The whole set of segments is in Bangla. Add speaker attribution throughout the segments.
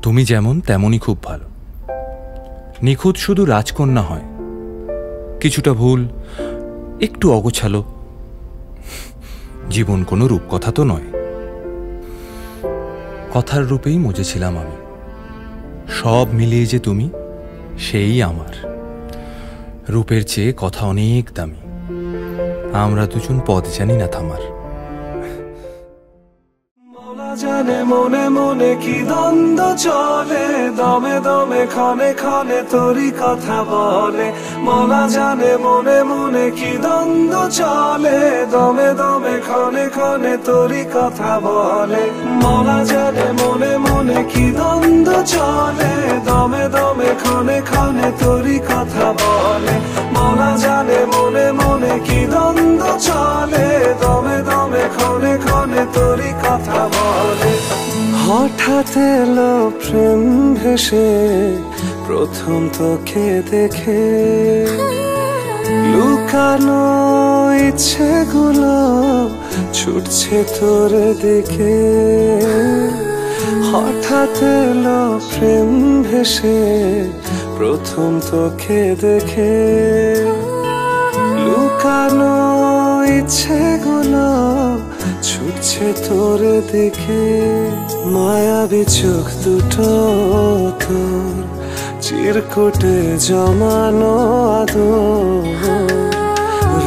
Speaker 1: তুমি যেমন তেমনই খুব ভালো। নিখুঁত শুধু রাজকন্যা হয়, কিছুটা ভুল, একটু অগোছালো। জীবন কোনো রূপকথা তো নয়। কথার রূপেই মজেছিলাম আমি। সব মিলিয়ে যে তুমি, সেই আমার। রূপের চেয়ে কথা অনেক দামি। আমরা দুজন পথ জানি না থামার।
Speaker 2: জানে মনে মনে কি দ্বন্দ্ব চলে, দমে দমে ক্ষণে ক্ষণে তোরই কথা বলে। মলা জানে মনে মনে কি দ্বন্দ্ব চলে, দমে দমে ক্ষণে ক্ষণে তোরই কথা বলে। মলা জানে মনে মনে কি দ্বন্দ্ব চলে, দমে দমে ক্ষণে ক্ষণে তোরই কথা বলে। মলা জানে মনে মনে কি দ্বন্দ্ব চলে, দমে দমে ক্ষণে ক্ষণে তোরই কথা বলে। হঠাৎ এলো প্রেম ভেসে প্রথম তোকে দেখে, লুকানো ইচ্ছেগুলো ছুটছে তোর দিকে। হঠাৎ এলো প্রেম ভেসে প্রথম তোকে দেখে, লুকানো ইচ্ছেগুলো ছুটছে তোর দিকে। মায়াবী চোখ দুটো তোর চিরকুটে জমানো আদর,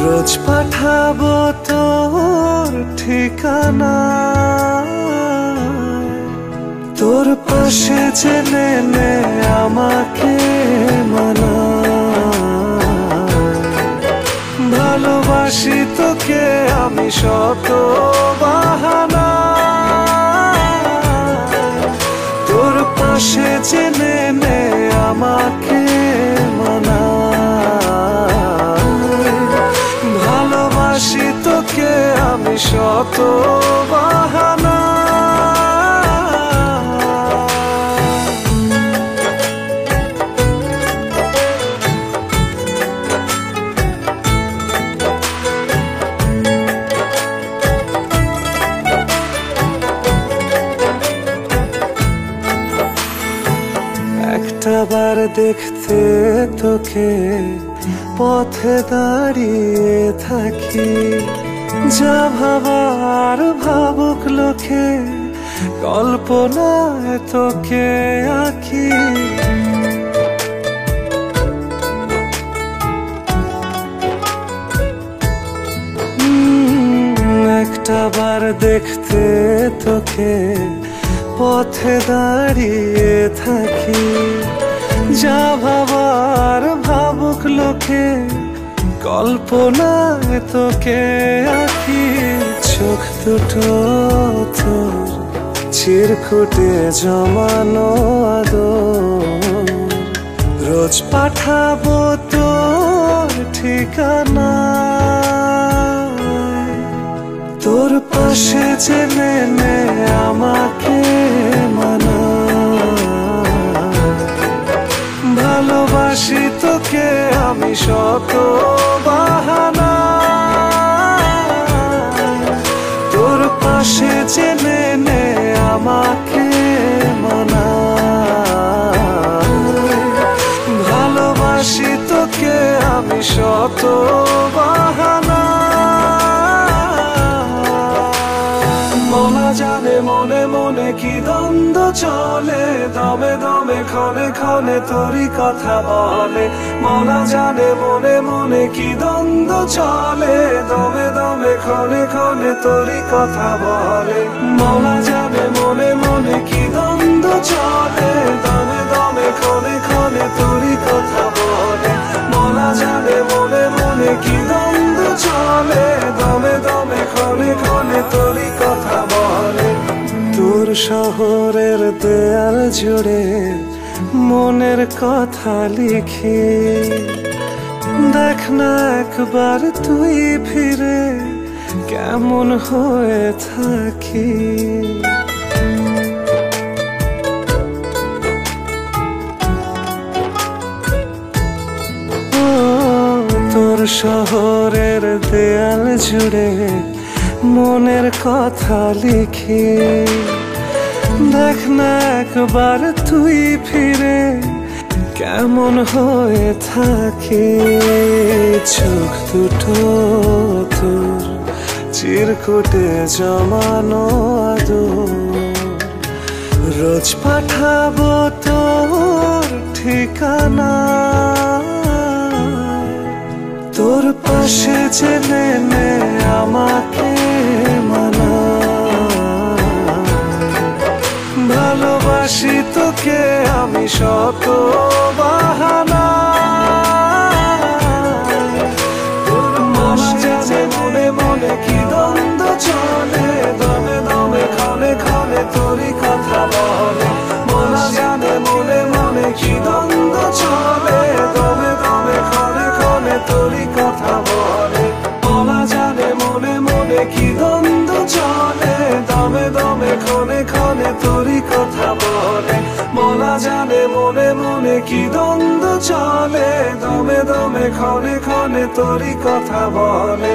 Speaker 2: রোজ পাঠাবো তোর ঠিকানা। তোর পাশে জেনে নে আমাকে মানা, ভালোবাসি তোকে আমি শত বাহানা। তোর পাশে জেনে নে আমাকে মানা, ভালোবাসি তোকে আমি শত বাহানা। একটাবার দেখতে তোকে পথে দাঁড়িয়ে থাকি, যা ভাবার ভাবুক লোকে কল্পনায় তোকে আঁকি। একটাবার দেখতে তোকে পথে দাঁড়িয়ে থাকি, যা ভাবার ভাবুক লোকে কল্পনায় তোকে আঁকি। চোখ দুটো তোর চিরকুটে জমানো আদর, রোজ পাঠাবো তোর ঠিকানা। তোর পাশে জেনে নে আমাকে মানা, ভালোবাসি তোকে আমি শত বাহানা। তোর পাশে জেনে নে আমাকে মানা, ভালোবাসি তোকে আমি শত বাহানা। মলা জানে মনে মনে কি দ্বন্দ্ব চলে, দমে দমে ক্ষণে ক্ষণে তোরই কথা বলে। মলা জানে মনে মনে কি দ্বন্দ্ব চলে, দমে দমে ক্ষণে ক্ষণে তোরই কথা বলে। মলা জানে মনে মনে কি দ্বন্দ্ব চলে, দমে দমে ক্ষণে ক্ষণে তোরই কথা বলে। মলা জানে মনে মনে কি দ্বন্দ্ব চলে, দমে দমে ক্ষণে ক্ষণে তোরই কথা বলে। তোর শহরের দেয়াল জুড়ে মনের কথা লিখি, দেখ না একবার তুই ফিরে কেমন হয়ে থাকি। তোর শহরের দেয়াল জুড়ে মনের কথা লিখি, দেখ না একবার তুই ফিরে কেমন হয়ে থাকে চোখ দুটো তোর চিরকুটে জমানো আদর রোজ পাঠাবো তোর ঠিকানা তোর পাশে জেনে নে আমাকে মানা ভালোবাসি তোকে আমি শত বাহানা তোর মনে জানে মনে মনে কি দ্বন্দ্ব চলে দমে দমে ক্ষণে ক্ষণে তোরই কথা বলে মনে জানে মনে মনে কি দ্বন্দ্ব চলে দমে দমে ক্ষণে ক্ষণে তোরই কথা বলে মনে জানে মনে মনে কি দ্বন্দ্ব চলে দমে দমে ক্ষণে ক্ষণে তোরই কথা বলে মনে জানে মনে মনে কি দ্বন্দ্ব চলে দমে দমে ক্ষণে ক্ষণে তোরই কথা বলে